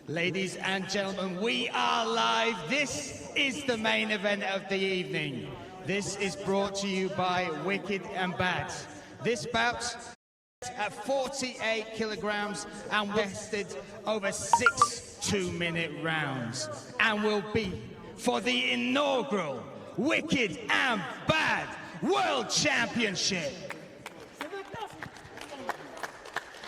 Ladies and gentlemen, we are live. This is the main event of the evening. This is brought to you by Wicked and Bad. This bout at 48 kilograms and tested over 6 two-minute rounds and will be for the inaugural Wicked and Bad World Championship.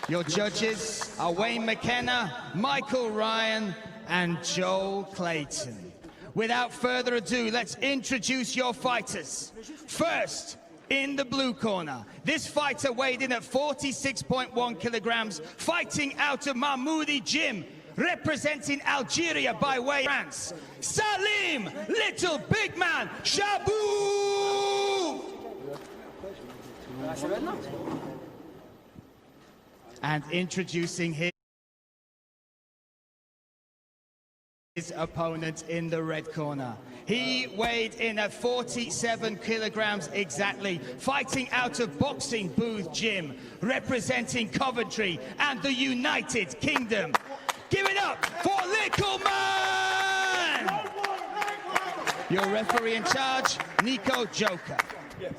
Your judges are Wayne McKenna, Michael Ryan, and Joel Clayton. Without further ado, let's introduce your fighters. First, in the blue corner, this fighter weighed in at 46.1 kilograms, fighting out of Mahmoudi Gym, representing Algeria by way of France, Salim Little Big Man Chiboub! And introducing his opponent in the red corner. He weighed in at 47 kilograms exactly, fighting out of Boxing Booth Gym, representing Coventry and the United Kingdom. Give it up for Likkleman! Your referee in charge, Nico Joker. Yes.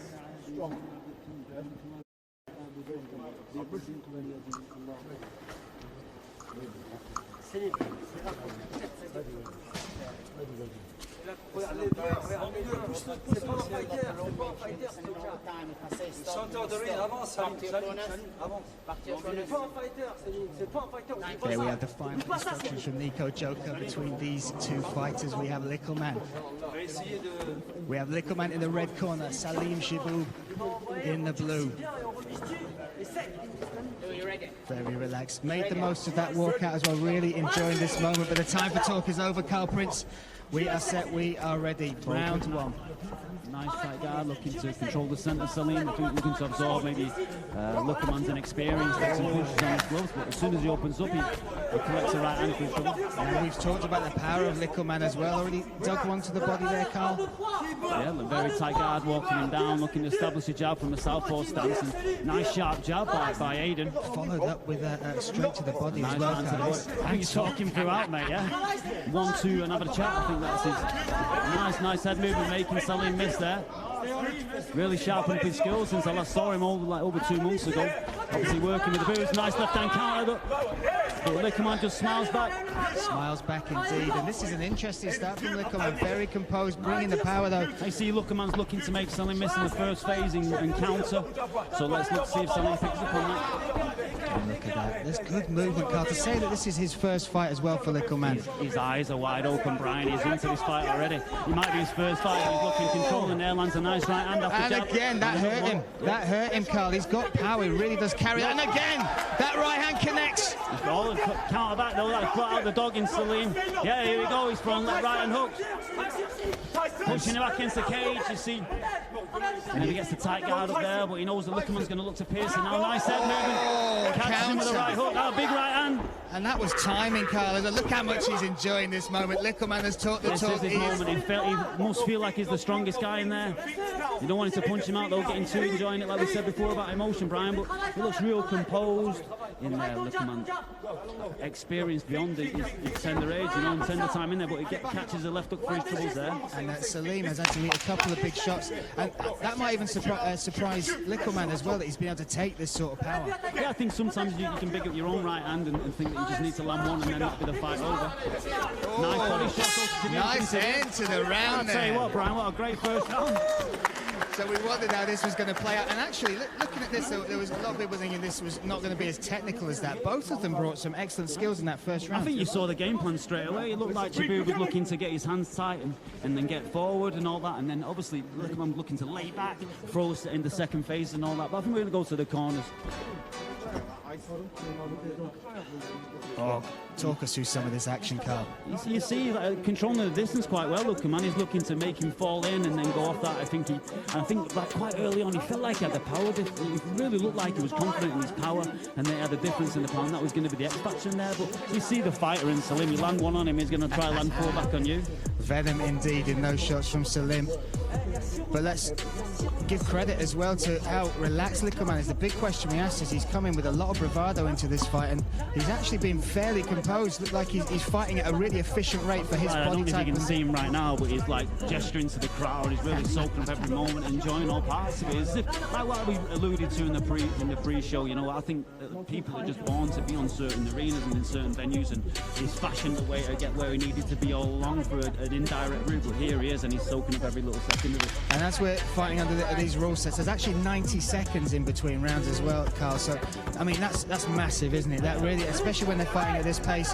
Okay, we have the final instructions from Nico Joker between these two fighters. We have Likkleman. We have Likkleman in the red corner, Salim Chiboub in the blue. Very relaxed. Made the most of that walkout as well. Really enjoying this moment. But the time for talk is over, Carl Prince. We are set. We are ready. Round one. Nice tight guard, looking to control the centre. Salim looking to absorb maybe Likkleman's inexperience, take some pushes on his gloves, but as soon as he opens up, he collects a right hand for trouble. And we've talked about the power of Likkleman as well. Already dug one to the body there, Carl. Yeah, a very tight guard, walking him down, looking to establish a jab from the southpaw stance. And nice sharp jab by Aidan. Followed up with a straight to the body nice as well, Carl. I think you're talking throughout, mate, yeah? 1-2 and have a chat, I think that's his. Nice head movement, making Salim miss there. Really sharpened up his skills since I last saw him over 2 months ago. Obviously working with the boots, nice left hand counter, but Likkleman just smiles back. Smiles back indeed, and this is an interesting start from Likkleman. Very composed, bringing the power though. I see Likkleman's looking to make Salim miss in the first phase and counter. So let's look see if Salim picks up on that. And look at that. There's good movement, Carl. To say that this is his first fight as well for Likkleman. His eyes are wide open, Brian. He's into this fight already. It might be his first fight. He's looking control and there lands a nice right hand after jab. And again, that hurt him. That hurt him, Carl. He's got power. He really does carry that. And again, that right hand connects. Oh, counter back though. That brought out the dog in Salim. Yeah, here we go. He's throwing that right hand hook. Pushing him back against the cage, you see. And then he gets the tight guard up there, but he knows the Likkleman's going to look to pierce him. Now, nice head movement. Catches him with the right hook. Now, big right hand. And that was timing, Carl. Look how much he's enjoying this moment. Likkleman has taught the talk. This is his moment. He must feel like he's the strongest guy in there. You don't want him to punch him out, though, getting too enjoying it, like we said before about emotion, Brian. But he looks real composed in there. Likkleman, experience beyond his tender age, you know, and tender time in there, but he catches the left hook for his troubles there. And Salim has had to meet a couple of big shots, and that might even surprise Likkleman as well, that he's been able to take this sort of power. Yeah, I think sometimes you can pick up your own right hand and think that you just need to land one and then that'll be the fight over. Oh, nice body shot. Nice end to the round there. I'll tell you what, Brian, what a great first round. So we wondered how this was going to play out, and actually, looking at this, there was a lot of people thinking this was not going to be as technical as that. Both of them brought some excellent skills in that first round. I think you saw the game plan straight away. It looked like Chiboub was looking to get his hands tight and then get forward and all that, and then obviously Likkleman looking to lay back, throws in the second phase and all that. But I think we're going to go to the corners. Oh, talk us through some of this action, Carl. You see controlling the distance quite well. Likkleman is looking to make him fall in and then go off that. I think like quite early on he felt like he had the power. It really looked like he was confident in his power, and they had a difference in the power. And that was going to be the X factor in there. But you see the fighter in Salim. You land one on him, he's going to try land four back on you. Venom indeed in those shots from Salim. But let's give credit as well to how relaxed Likkleman is. The big question we asked is he's coming with a lot of bravado into this fight, and he's actually been fairly composed. Looked like he's fighting at a really efficient rate for his body type. I don't think you can see him right now, but he's like gesturing to the crowd. He's really soaking up every moment, enjoying all parts of it. As if, like what we alluded to in the pre-show, you know, I think people are just born to be on certain arenas and in certain venues, and he's fashioned the way to get where he needed to be all along for an indirect route. But here he is, and he's soaking up every little second of it. And that's where fighting under these rule sets. There's actually 90 seconds in between rounds as well, Carl. So, I mean, that's massive, isn't it? That really, especially when they're fighting at this pace,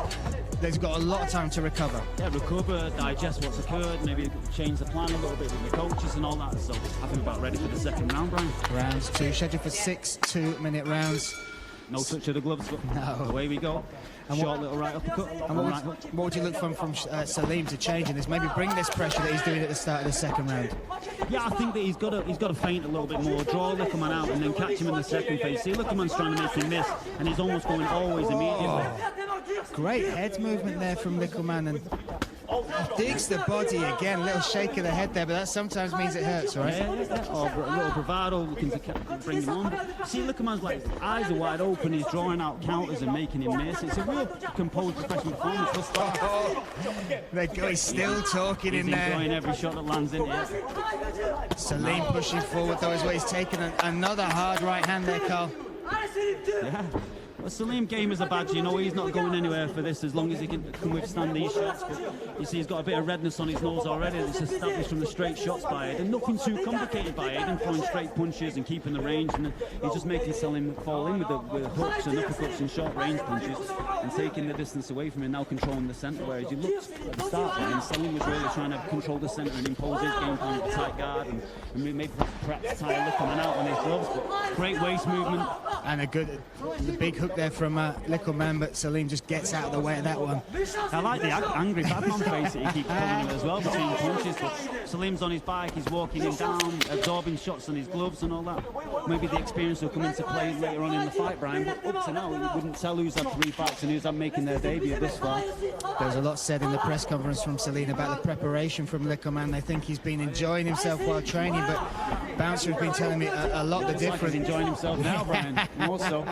they've got a lot of time to recover. Yeah, recover, digest what's occurred, maybe change the plan a little bit with the coaches and all that. So I think about ready for the second round, Brian. Rounds 2, scheduled for 6 2-minute rounds. No touch of the gloves, but no. Away we go. And short little right uppercut. And what would you look from Salim to change in this? Maybe bring this pressure that he's doing at the start of the second round. Yeah, I think that he's got to feint a little bit more, draw Likkleman out, and then catch him in the second phase. See, Likkleman's trying to make him miss, and he's almost going always immediately. Great head movement there from Likkleman, and digs the body again. A little shake of the head there, but that sometimes means it hurts, right? Yeah. Or a little bravado looking to bring him on. But see, Likkleman's like eyes are wide open. He's drawing out counters and making him miss. It's a real composed professional performance. There go. He's still talking in there. He's enjoying every shot that lands in here. Salim pushing forward though as well. He's taking another hard right hand there, Carl. Yeah. Well, Salim game is a badge, you know, he's not going anywhere for this as long as he can withstand these shots. But you see, he's got a bit of redness on his nose already. It's established from the straight shots by Aiden. Nothing too complicated by Aiden, throwing straight punches and keeping the range. And he's just making Salim fall in with hooks and uppercuts and short range punches and taking the distance away from him, now controlling the centre. Whereas you looked at the start line, Salim was really trying to control the centre and impose his game plan with a tight guard and maybe perhaps tie Likkleman out on his gloves. But great waist movement. And the big hook there from Likkleman, but Salim just gets out of the way of that one. I like the angry Batman face that he keeps pulling as well between punches, but Salim's on his bike, he's walking him down, absorbing shots on his gloves and all that. Maybe the experience will come into play later on in the fight, Brian, but up to now, we wouldn't tell who's had 3 fights and who's had making their debut this far. There was a lot said in the press conference from Salim about the preparation from Likkleman. They think he's been enjoying himself while training, but Bouncer has been telling me a lot the difference. Like he's enjoying himself now, Brian, more so.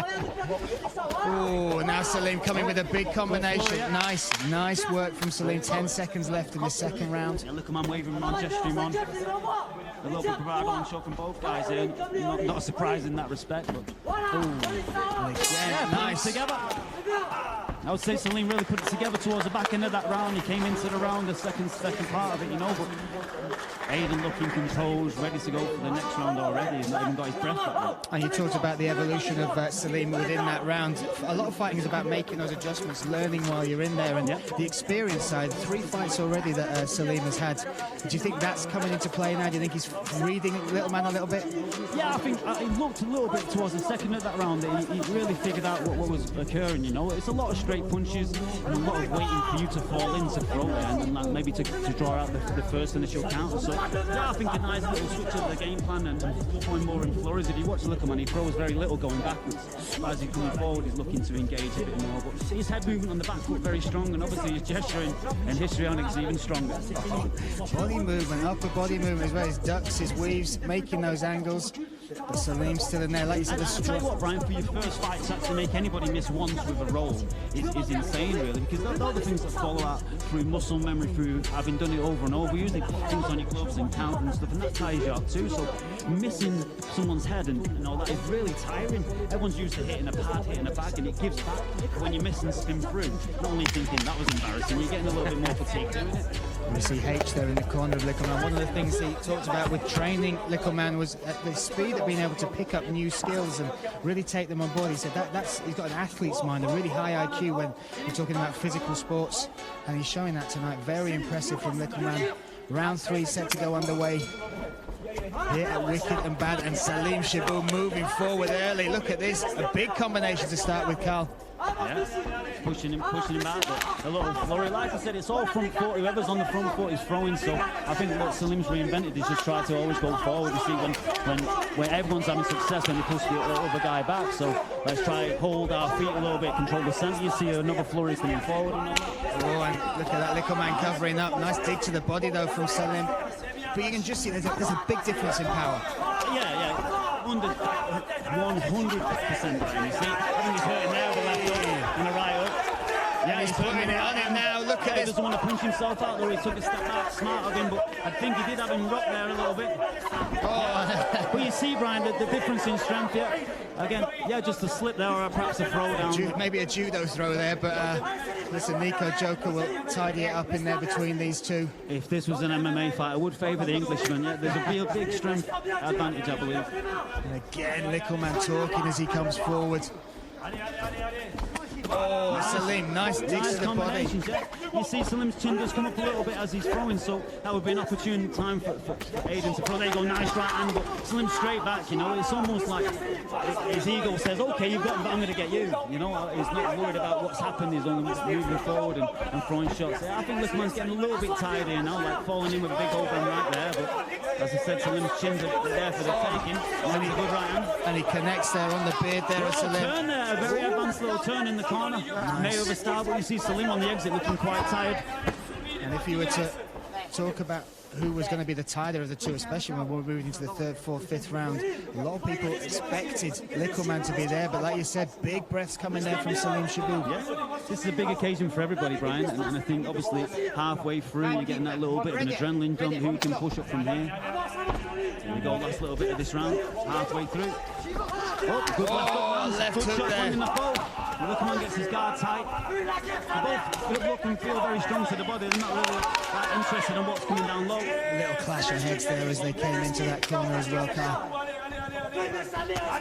Oh, now Salim coming with a big combination. Nice work from Salim. 10 seconds left in the second round. Yeah, Likkleman waving him on, gesturing him on. A little bit of bravado on show from both guys here. Not a surprise in that respect, but nice together. I would say Salim really put it together towards the back end of that round. He came into the round, the second part of it, you know, but Aiden looking composed, ready to go for the next round already, and not even got his breath back. And you talked about the evolution of Salim within that round. A lot of fighting is about making those adjustments, learning while you're in there, and the experience side. 3 fights already that Salim has had. Do you think that's coming into play now? Do you think he's reading Likkleman a little bit? Yeah, I think he looked a little bit towards the second of that round. He really figured out what was occurring, you know. It's a lot of straight punches and a lot of waiting for you to fall in to throw it, and then maybe to draw out the first initial counter. So yeah, I think a nice little switch of the game plan and going more in flurries. If you watch Likkleman, he throws very little going backwards. As he's coming forward, he's looking to engage a bit more. But his head movement on the back foot very strong, and obviously his gesturing and histrionics even stronger. Body movement, upper body movement as well. His ducks, his weaves, making those angles. But Salim's still in there, like you said. I'll tell you what, Brian, for your first fight to actually make anybody miss once with a roll is insane, really, because all the things that follow out through muscle memory, through having done it over and over, usually things on your gloves and count and stuff, and that tires you out too. So missing someone's head and all that is really tiring. Everyone's used to hitting a pad, hitting a bag, and it gives back. When you're missing spin through, not only thinking that was embarrassing, you're getting a little bit more fatigue doing it. We see H there in the corner of Likkleman. One of the things he talked about with training Likkleman was the speed of being able to pick up new skills and really take them on board. He said he's got an athlete's mind, a really high IQ when you're talking about physical sports, and he's showing that tonight. Very impressive from Likkleman. Round 3 set to go underway. here at Wicked and Bad, and Salim Chiboub moving forward early. Look at this, a big combination to start with, Carl. Yeah, pushing him out, but a little flurry. Like I said, it's all front foot. Whoever's on the front foot is throwing. So I think what Salim's reinvented is just try to always go forward. You see, when everyone's having success, when they push the other guy back. So let's try hold our feet a little bit, control the centre. You see another flurry coming forward. And and look at that Likkleman covering up. Nice dig to the body though from Salim. But you can just see there's a big difference in power. Yeah. 100%. You see, I think he's hurting now with the left hook and the right hook. Yeah, he's putting it on him now. Look at He this. doesn't want to punch himself out, though. He took a step back, smart of him, but I think he did have him rock there a little bit. But you see, Brian, the difference in strength, yeah. Again, yeah, just a slip there or perhaps a throw down. Maybe a judo throw there, but listen, Nico Joker will tidy it up in there between these two. If this was an MMA fight, I would favour the Englishman. Yeah, there's a real big strength advantage, I believe. And again, Likkleman talking as he comes forward. Oh, Salim, nice digs to the body. Yeah. You see Salim's chin does come up a little bit as he's throwing, so that would be an opportune time for Aiden to throw. There you go, nice right hand, but Salim straight back, you know. It's almost like his ego says, okay, you've got him, but I'm going to get you. You know, he's not worried about what's happened. He's only moving forward and throwing shots. Yeah, I think Likkleman's getting a little bit tired here now, like falling in with a big overhand right there, but as I said, Salim's chin's there for the taking. And he's a good right hand. And he connects there on the beard there of Salim. Turn there, a very advanced little turn in the corner. Made over style, but you see Salim on the exit looking quite tired. And if you were to talk about who was going to be the tighter of the two, especially when we're moving into the third, fourth, fifth round, a lot of people expected Likkleman to be there, but like you said, big breaths coming there from Salim Chiboub. Yeah, this is a big occasion for everybody, Brian, and I think obviously halfway through you're getting that little bit of an adrenaline dump. Who can push up from here? Here we go, last little bit of this round, halfway through. Oh, good left hook there. Likkleman gets his guard tight. They both look and feel very strong to the body. They're not really that interested in what's coming down low. A little clash of heads there as they came into that corner as well, Carl.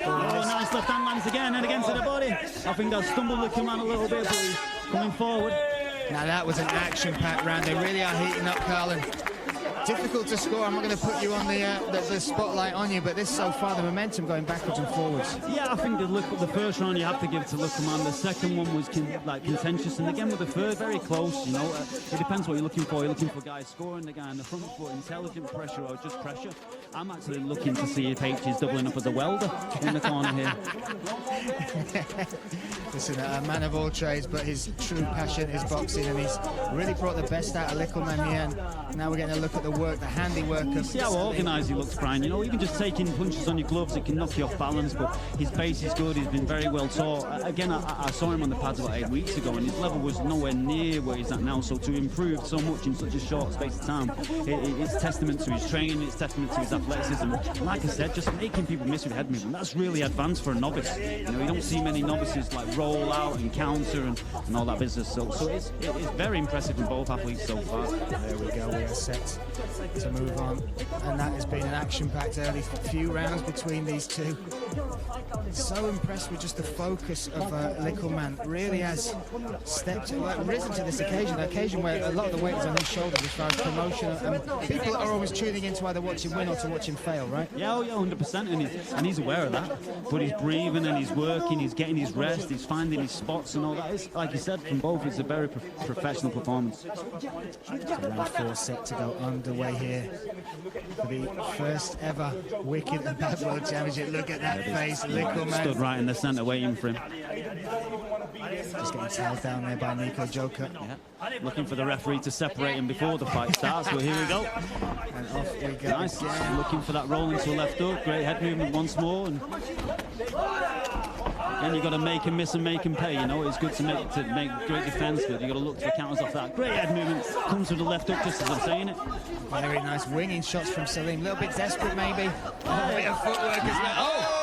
Oh, nice left hand lands again and again to the body. I think they'll stumble Likkleman a little bit, but he's coming forward. Now that was an action-packed round. They really are heating up, Carl. And difficult to score. I'm not going to put you on the spotlight on you, but this so far, the momentum going backwards and forwards. Yeah, I think the first round you have to give to Likkleman. The second one was contentious, and again with the third, very close. You know, it depends what you're looking for. You're looking for guys scoring, the guy in the front foot, intelligent pressure or just pressure. I'm actually looking to see if H is doubling up as a welder in the corner here. Listen, a man of all trades, but his true passion is boxing, and he's really brought the best out of Likkleman here. And now we're getting a look at the work, the handiwork of... See how organised he looks, Brian. You know, even just taking punches on your gloves, it can knock you off balance, but his base is good. He's been very well taught. Again, I saw him on the pads about 8 weeks ago, and his level was nowhere near where he's at now. So to improve so much in such a short space of time, it's testament to his training, it's testament to his athleticism. Like I said, just making people miss with head movement, that's really advanced for a novice. You know, you don't see many novices like roll out and counter and all that business. So it's very impressive from both athletes so far. There we go, we are set to move on, and that has been an action-packed early few rounds between these two. So impressed with just the focus of Likkleman. Really has risen to this occasion where a lot of the weight is on his shoulders as far as promotion, and people are always tuning in to either watch him win or to watch him fail, right? Yeah, 100%, and he's aware of that. But he's breathing and he's working, he's getting his rest, he's finding his spots and all that. It's, like you said, from both, it's a very professional performance. So round 4 set to go underway here for the first ever Wicked and Bad World Championship. Look at that face, Likkleman. Stood right in the centre waiting for him. Just getting tailed down there by Nico Joker. Yeah. Looking for the referee to separate him before the fight starts, but here we go. And off we go. Nice. Looking for that roll into a left hook. Great head movement once more. And then you've got to make him miss and make him pay. You know, it's good to make great defence, but you've got to look for counters off that. Great head movement. Comes with the left hook, just as I'm saying it. Very nice winging shots from Salim. A little bit desperate, maybe. A bit of footwork as well. Oh!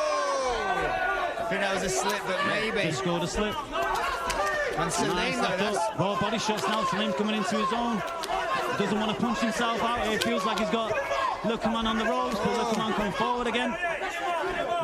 I think that was a slip, but maybe. He scored a slip. And Salim, nice raw body shots now. Salim coming into his own. Doesn't want to punch himself out. It feels like he's got Likkleman on the ropes, but Likkleman coming forward again.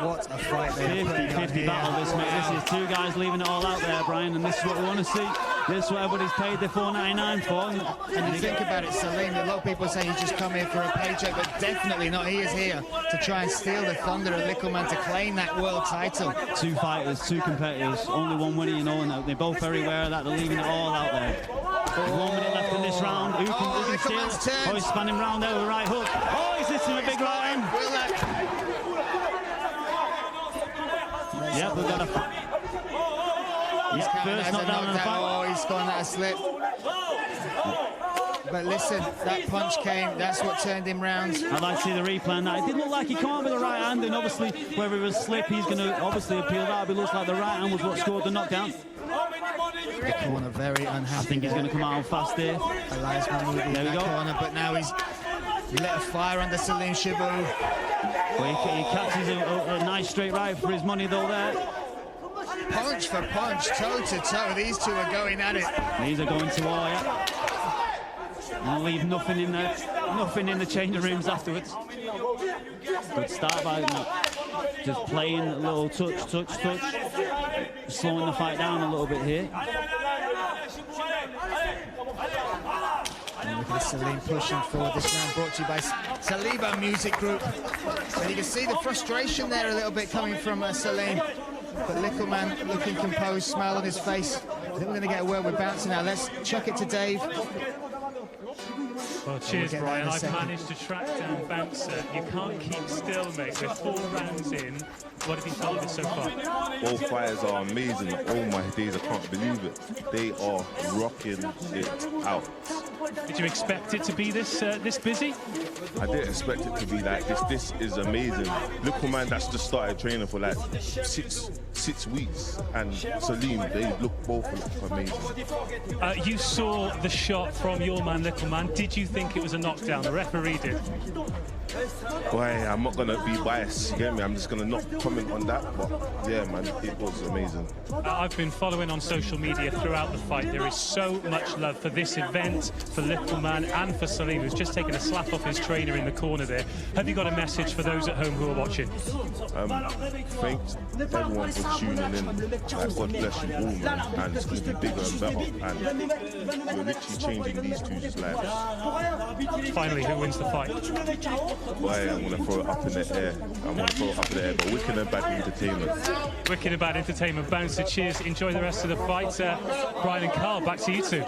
What a fight there. 50-50 battle this, mate. This is two guys leaving it all out there, Brian, and this is what we want to see. This is what everybody's paid their $4.99 for. And you think about it, Salim, a lot of people say you just come here for a paycheck, but definitely not. He is here to try and steal the thunder of Likkleman to claim that world title. Two fighters, two competitors, only one winner, you know, and they're both very aware of that. They're leaving it all out there. 1 minute left in this round. Who can steal? Oh, he's spanning round there with a right hook. Oh, he's hitting a big right hand. Yep, we've got a... He's first knockdown on the back. Oh, he's gone at a slip. But listen, that punch came, that's what turned him round. I'd like to see the replay on that. It didn't look like he came out with the right hand, and obviously, whether it was a slip, he's going to obviously appeal that. But it looks like the right hand was what scored the knockdown. The corner very unhappy. I think he's going to come out fast here. Elias Mahmoudi in that corner, but now he's lit a fire under Salim Chiboub. Well, he catches a nice straight right for his money, though, there. Punch for punch, toe to toe, these two are going at it. These are going to war, yeah. And leave nothing in there, nothing in the changing rooms afterwards. Good start by just playing a little touch, slowing the fight down a little bit here. And look at Salim pushing forward. This round brought to you by Saliba Music Group. And you can see the frustration there a little bit coming from Salim. But Likkleman looking composed, smile on his face. I think we're going to get a word with Bouncer now. Let's chuck it to Dave. Well, cheers, Brian. I've managed to track down Bouncer. You can't keep still, mate. We're 4 rounds in. What have you thought of it so far? Both fighters are amazing. Oh my days, I can't believe it. They are rocking it out. Did you expect it to be this busy? I didn't expect it to be like this. This is amazing. Likkleman, that's just started training for like six weeks, and Salim, they both look amazing. You saw the shot from your man Likkleman. Did you think it was a knockdown? The referee did. Boy, I'm not gonna be biased, you get me? I'm just gonna not comment on that, but yeah, man, it was amazing. I've been following on social media throughout the fight. There is so much love for this event, for Likkleman and for Salim, who's just taken a slap off his trainer in the corner there. Have you got a message for those at home who are watching? Thanks everyone for tuning in. God bless you all, man, and it's gonna be bigger and better, and we're literally changing these two's lives. Finally, who wins the fight? Boy, I'm going to throw it up in the air. But Wicked and Bad Entertainment. Wicked and Bad Entertainment. Bouncer, cheers. Enjoy the rest of the fight. Brian and Carl, back to you two.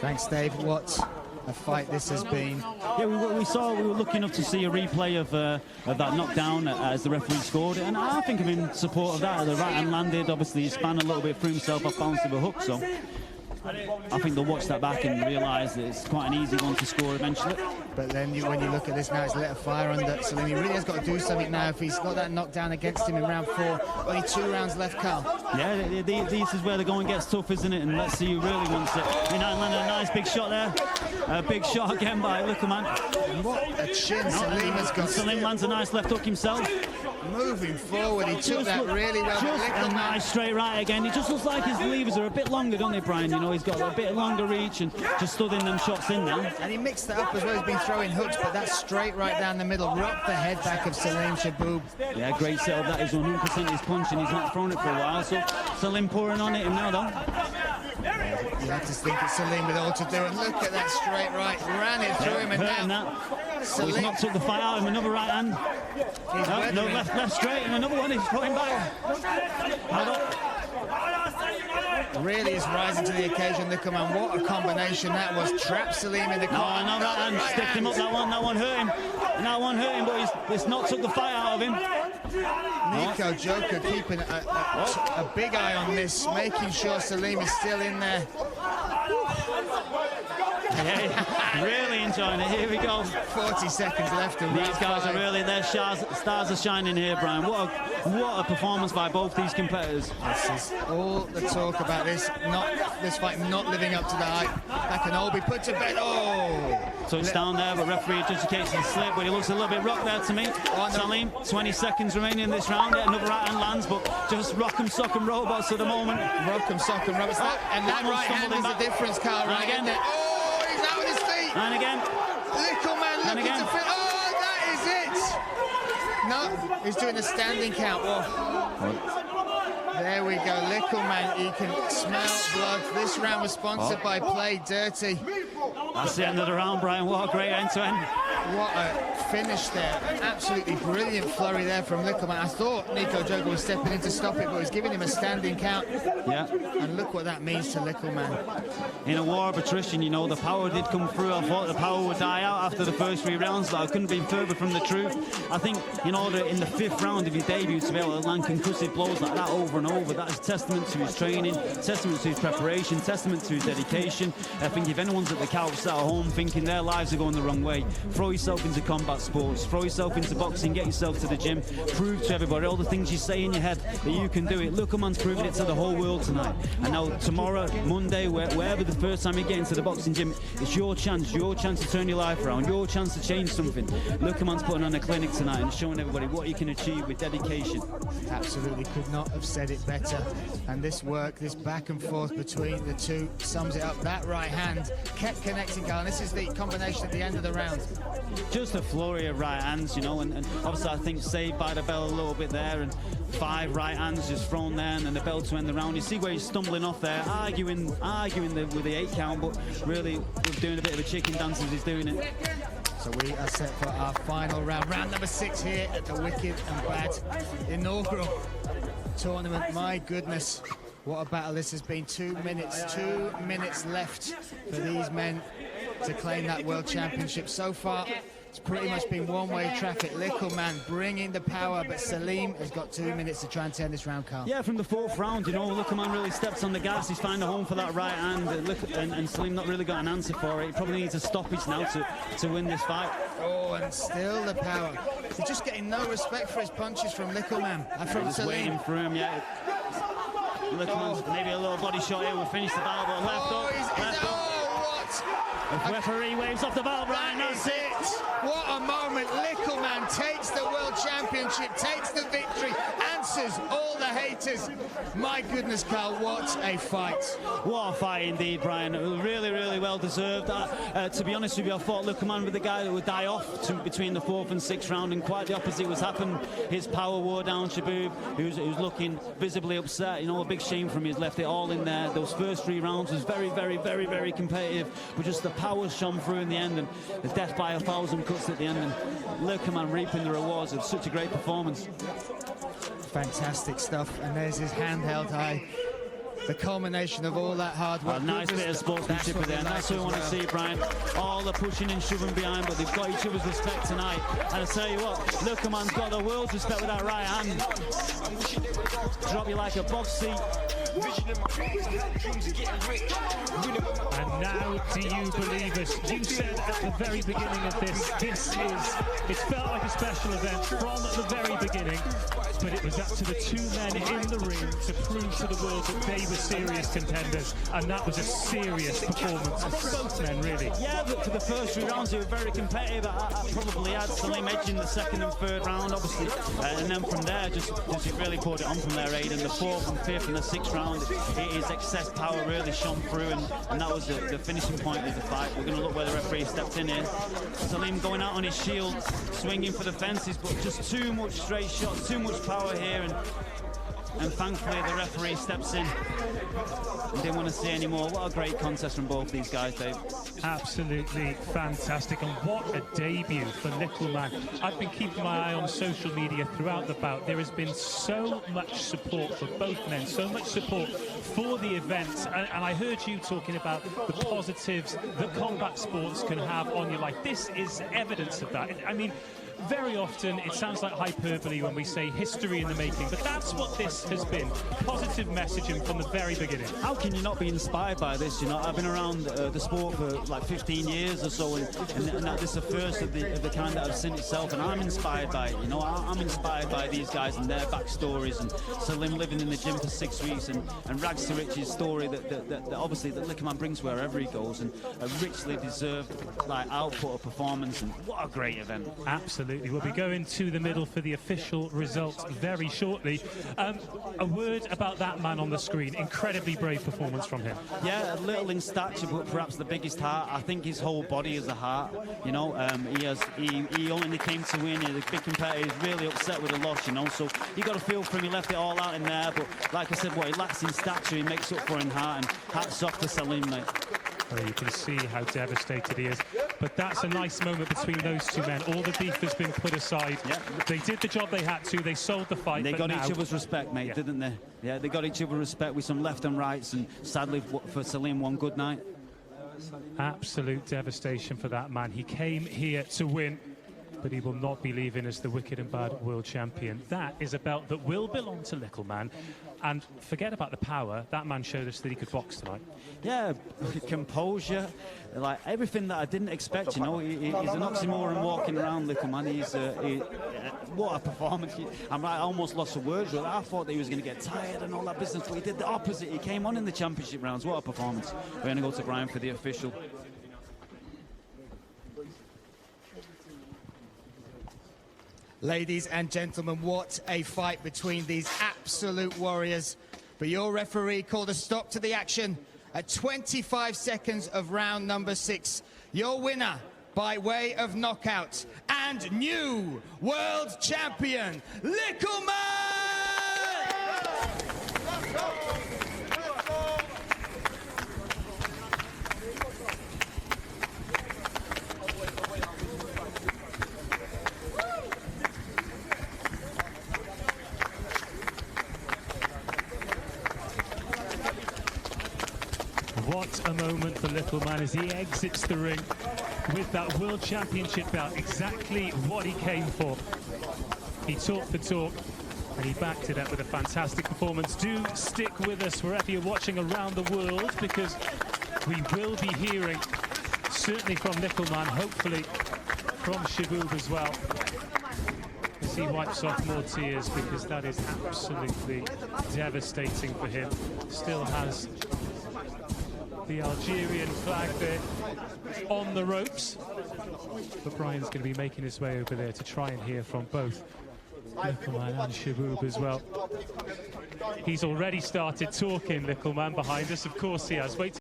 Thanks, Dave. What a fight this has been. Yeah, we were lucky enough to see a replay of that knockdown as the referee scored it, and I think I'm in support of that. The right hand landed, obviously he span a little bit through himself off balance with a hook, so I think they'll watch that back and realise that it's quite an easy one to score eventually. But then when you look at this now, it's lit a fire under Salim. He really has got to do something now if he's got that knockdown against him in round 4. Only 2 rounds left, Carl. Yeah, this is where the going gets tough, isn't it? And let's see who really wants it. Landed a nice big shot there. A big shot again by Likkleman. What a chin Salim has got. Salim lands a nice left hook himself. Moving forward, he took that really well. Just a nice straight right again. It just looks like his levers are a bit longer, don't they, Brian? You know, he's got a bit longer reach and just stood in them shots in now. And he mixed that up as well. He's been throwing hooks, but that straight right down the middle rocked the head back of Salim Chiboub. Yeah, great setup. That is 100% his punch, and he's not thrown it for a while. So Salim pouring on at him now, though. You have to think it's Salim with all to do, and look at that straight right, ran it through him, and now he's not took the fight out of him. Another right hand. No, left straight, and another one. He's throwing back. Really is rising to the occasion, Likkleman. What a combination that was. Trap Salim in the corner. No, right hand. Stiffed him up. That one hurt him. That one hurt him, but he's not took the fight out of him. Nico Joker keeping a big eye on this, making sure Salim is still in there. Yeah, really enjoying it. Here we go. 40 seconds left. These guys are really, their stars are shining here, Brian. What a performance by both these competitors. This is all the talk about this fight not living up to the hype. That can all be put to bed. Oh! Touchdown there, but referee adjudicates the slip, but he looks a little bit rocked there to me. Salim, 20 seconds remaining in this round. Another right hand lands, but just rock 'em, sock 'em robots at the moment. Rock 'em, sock 'em robots. And that right hand is the difference, Carl. Right again. Oh, he's out on his feet. And again. Likkleman looking to fit. Oh, that is it. No, he's doing a standing count. Whoa. There we go, Likkleman, you can smell blood. This round was sponsored by Play Dirty. That's the end of the round, Brian. What a great end-to-end. What a finish there. An absolutely brilliant flurry there from Likkleman. I thought Nico Jogo was stepping in to stop it, but was giving him a standing count. Yeah. And look what that means to Likkleman. In a war of attrition, you know, the power did come through. I thought the power would die out after the first 3 rounds, but I couldn't be further from the truth. I think, you know, in the 5th round of your debut, to be able to land concussive blows like that over and over, that is testament to his training, testament to his preparation, testament to his dedication. I think if anyone's at the couch sat at home thinking their lives are going the wrong way, throw yourself into combat sports, throw yourself into boxing, get yourself to the gym, prove to everybody all the things you say in your head that you can do it. Likkleman's proving it to the whole world tonight. And now tomorrow, Monday, wherever the first time you get into the boxing gym, it's your chance to turn your life around, your chance to change something. Likkleman's putting on a clinic tonight and showing everybody what he can achieve with dedication. Absolutely could not have said it better. And this work, this back and forth between the two sums it up. That right hand kept connecting, Carl. This is the combination at the end of the round. Just a flurry of right hands, you know, and obviously I think saved by the bell a little bit there, and 5 right hands just thrown there, and then the bell to end the round. You see where he's stumbling off there, arguing with the 8 count, but really doing a bit of a chicken dance as he's doing it. So we are set for our final round, round number 6 here at the Wicked and Bad inaugural tournament. My goodness, what a battle this has been. 2 minutes left for these men to claim that world championship. So far, it's pretty much been one-way traffic. Likkleman bringing the power, but Salim has got 2 minutes to try and turn this round, Carl. Yeah, from the 4th round, you know, Likkleman really steps on the gas. He's finding a home for that right hand, and Salim not really got an answer for it. He probably needs a stoppage now to win this fight. Oh, and still the power. He's just getting no respect for his punches from Likkleman and from Just Salim. waiting for him, yeah. Likkleman's maybe a little body shot here will finish the battle, but left up, left up. The referee waves off the bell, Brian. That's it. What a moment. Likkleman takes the world championship, takes the victory, answers all the haters. My goodness, Carl, what a fight. What a fight indeed, Brian. Really, really well deserved. To be honest with you, I thought Likkleman was the guy that would die off between the 4th and 6th round, and quite the opposite was happened. His power wore down Chiboub, who's looking visibly upset. You know, a big shame from him. He's left it all in there. Those first 3 rounds was very, very, very, very competitive, but just the power shone through in the end, and the death by 1,000 cuts at the end, and Likkleman reaping the rewards of such a great performance. Fantastic stuff, and there's his handheld eye. The culmination of all that hard work. A nice bit of sportsmanship at the end. That's what we want to see, Brian. All the pushing and shoving behind, but they've got each other's respect tonight. And I tell you what, Likkleman's got the world's respect with that right hand. Drop you like a box seat. And now, do you believe us? You said at the very beginning of this, it felt like a special event from the very beginning, but it was up to the 2 men in the ring to prove to the world that they were serious contenders, and that was a serious performance for both men, really. Yeah, but for the first 3 rounds, they were very competitive. I probably had Salim edging the 2nd and 3rd round, obviously, and then from there, just really poured it on from there, Aiden. The 4th and 5th and the 6th round, his excess power really shone through, and that was the finishing point of the fight. We're going to look where the referee stepped in here. Salim going out on his shield, swinging for the fences, but just too much straight shots, too much power here, and thankfully the referee steps in. We didn't want to see any more. What a great contest from both these guys, Dave. Absolutely fantastic, and what a debut for Likkleman. I've been keeping my eye on social media throughout the bout. There has been so much support for both men, so much support for the event, and I heard you talking about the positives that combat sports can have on your life. This is evidence of that. I mean, very often it sounds like hyperbole when we say history in the making, but that's what this has been. Positive messaging from the very beginning. How can you not be inspired by this? You know, I've been around the sport for like 15 years or so, and this is the first of the kind that I've seen itself, and I'm inspired by it. You know, I'm inspired by these guys and their backstories, and Salim living in the gym for 6 weeks, and Rags to Rich's story that obviously that Likkleman brings wherever he goes, and a richly deserved like output of performance, and what a great event. Absolutely. Absolutely. We'll be going to the middle for the official results very shortly. A word about that man on the screen. Incredibly brave performance from him. Yeah, a little in stature, but perhaps the biggest heart. I think his whole body is a heart. You know, he only came to win. He's a big competitor. He's really upset with the loss, you know. So you got to feel for him. He left it all out in there. But like I said, what he lacks in stature, he makes up for in heart. And hats off to Salim, mate. Well, you can see how devastated he is. But that's a nice moment between those two men. All the beef has been put aside. Yeah. They did the job they had to. They sold the fight. They got now... each other's respect, mate, didn't they? Yeah, they got each other's respect with some left and rights. And sadly for Salim, one good night. Absolute devastation for that man. He came here to win, but he will not be leaving as the wicked and bad world champion. That is a belt that will belong to Likkleman. And forget about the power. That man showed us that he could box tonight. Yeah, composure, like everything that I didn't expect, you know. He's an oxymoron walking around, Likkleman. What a performance. I almost lost for words. I thought that he was going to get tired and all that business, but he did the opposite. He came on in the championship rounds. What a performance. We're going to go to Brian for the official. Ladies and gentlemen, what a fight between these absolute warriors. But your referee called a stop to the action at 25 seconds of round number 6. Your winner by way of knockout and new world champion, Likkleman! What a moment for Likkleman as he exits the ring with that World Championship belt. Exactly what he came for. He talked the talk and he backed it up with a fantastic performance. Do stick with us wherever you're watching around the world, because we will be hearing, certainly from Likkleman, hopefully from Chiboub as well, as he wipes off more tears, because that is absolutely devastating for him. Still has the Algerian flag there on the ropes. But Brian's going to be making his way over there to try and hear from both Likkleman and Chiboub as well. He's already started talking, Likkleman, behind us. Of course he has. Wait.